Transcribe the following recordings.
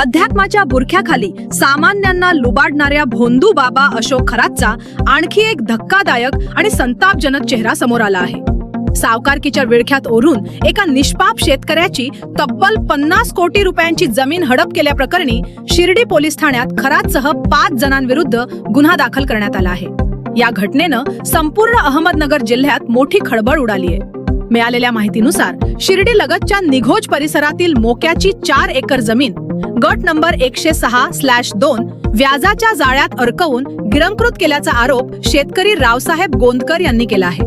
अध्यात्माच्या बुरख्याखाली सामान्यांना लुबाडणाऱ्या भोंदू बाबा अशोक खरातचा आणखी एक धक्कादायक आणि संतापजनक चेहरा समोर आला आहे। सावकारकीच्या विळख्यात ओढून एका निष्पाप शेतकऱ्याची तब्बल 50 कोटी रुपयांची जमीन हडप केल्याप्रकरणी शिर्डी पोलीस ठाण्यात खरातसह 5 जणांविरुद्ध गुन्हा दाखल करण्यात आला आहे। या घटनेनं संपूर्ण अहमदनगर जिल्ह्यात मोठी खळबळ उडाली आहे। मिळालेल्या माहितीनुसार शिर्डी लगतच्या निघोज परिसरातील मोक्याची 4 एकर जमीन गट नंबर 106/2 व्याजाच्या जाळ्यात अडकवून गिरंकृत केल्याचा आरोप शेतकरी रावसाहेब गोंदकर यांनी केला आहे।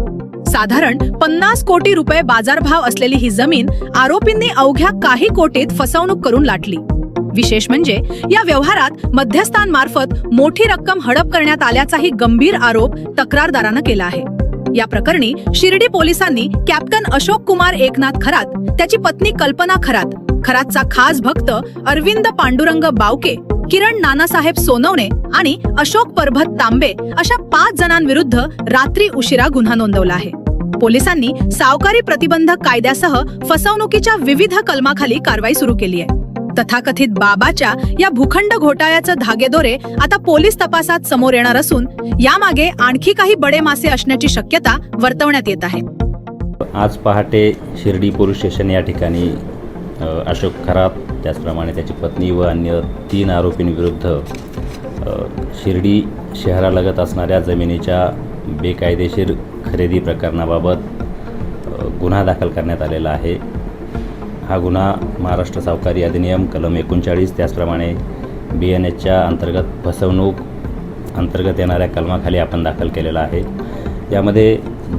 साधारण 50 कोटी रुपये बाजारभाव असलेली ही जमीन आरोपींनी अवघ्या काही कोटीत फसवणूक करून लाटली। विशेष म्हणजे या व्यवहारात मध्यस्थांमार्फत मोठी रक्कम हडप करण्यात आल्याचाही गंभीर आरोप तक्रारदारानं केला आहे। या प्रकरणी शिर्डी पोलिसांनी कॅप्टन अशोक कुमार एकनाथ खरात, त्याची पत्नी कल्पना खरात, खरातचा खास भक्त अरविंद पांडुरंग बावके, किरण नानासाहेब सोनवणे आणि अशोक परभत तांबे अशा 5 जणांविरुद्ध रात्री उशिरा गुन्हा नोंदवला आहे। पोलिसांनी सावकारी प्रतिबंधक कायद्यासह फसवणुकीच्या विविध कलमाखाली कारवाई सुरू केली आहे। तथाकथित बाबाच्या या भूखंड घोटाळ्याचे धागेदोरे आता पोलीस तपासात समोर येणार असून यामागे आणखी काही बडे मासे असण्याची शक्यता वर्तवण्यात येत आहे। आज पहाटे शिर्डी पोलीस स्टेशन या ठिकाणी अशोक खरात, त्याचप्रमाणे त्याची पत्नी व अन्य 3 आरोपींविरुद्ध शिर्डी शहरालगत असणाऱ्या जमिनीच्या बेकायदेशीर खरेदी प्रकरणाबाबत गुन्हा दाखल करण्यात आलेला आहे। हा गुन्हा महाराष्ट्र सावकारी अधिनियम कलम 39, त्याचप्रमाणे BNHच्या अंतर्गत फसवणूक अंतर्गत येणाऱ्या कलमाखाली आपण दाखल केलेला आहे। यामध्ये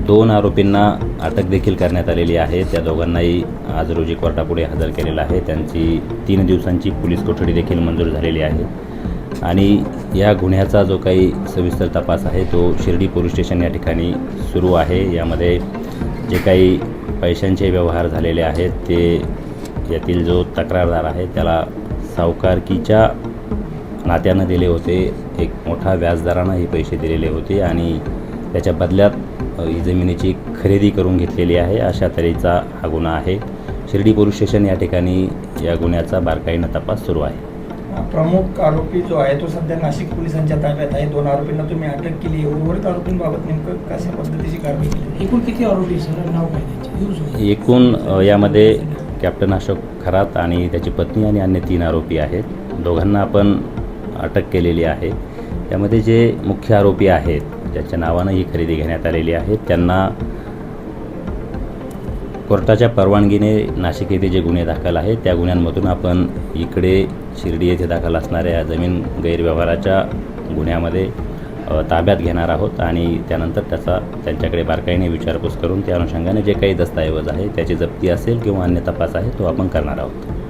2 आरोपींना अटक देखील करण्यात आलेली आहे। त्या दोघांनाही आज रोजी कोर्टापुढे हजर केलेलं आहे। त्यांची 3 दिवसांची पोलीस कोठडी देखील मंजूर झालेली आहे आणि या गुन्ह्याचा जो काही सविस्तर तपास आहे तो शिर्डी पोलीस स्टेशन या ठिकाणी सुरू आहे। यामध्ये जे काही पैशांचे व्यवहार झालेले आहेत ते यातील जो तक्रारदार आहे त्याला सावकारकीच्या नात्यानं दिले होते। एक मोठा व्याजदरानं हे पैसे दिलेले होते आणि त्याच्या बदल्यात ही जमिनीची खरेदी करून घेतलेली आहे, अशा तऱ्हेचा हा गुन्हा आहे। शिर्डी पोलीस स्टेशन या ठिकाणी या गुन्ह्याचा बारकाईनं तपास सुरू आहे। प्रमुख आरोपी जो आहे तो सध्या नाशिक पोलिसांच्या ताब्यात आहे। 2 आरोपींना तुम्ही अटक केली। उर्वरित आरोपींबाबत नेमकं कशा पद्धतीची कारवाई केली? एकूण किती आरोपी सर, नाव काय त्यांचे? एकूण यामध्ये कॅप्टन अशोक खरात आणि त्याची पत्नी आणि अन्य 3 आरोपी आहेत। दोघांना आपण अटक केलेली आहे। यामध्ये जे मुख्य आरोपी आहेत ज्याच्या नावानं ही खरेदी घेण्यात आलेली आहे त्यांना कोर्टाच्या परवानगीने नाशिक येथे जे गुन्हे दाखल आहेत त्या गुन्ह्यांमधून आपण इकडे शिर्डी येथे दाखल असणाऱ्या जमीन गैरव्यवहाराच्या गुन्ह्यामध्ये ताब्यात घेणार आहोत आणि त्यानंतर त्यांच्याकडे बारकाईने विचारपूस करून त्या अनुषंगाने जे काही दस्तऐवज आहे त्याची जप्ती असेल किंवा अन्य तपास आहे तो आपण करणार आहोत।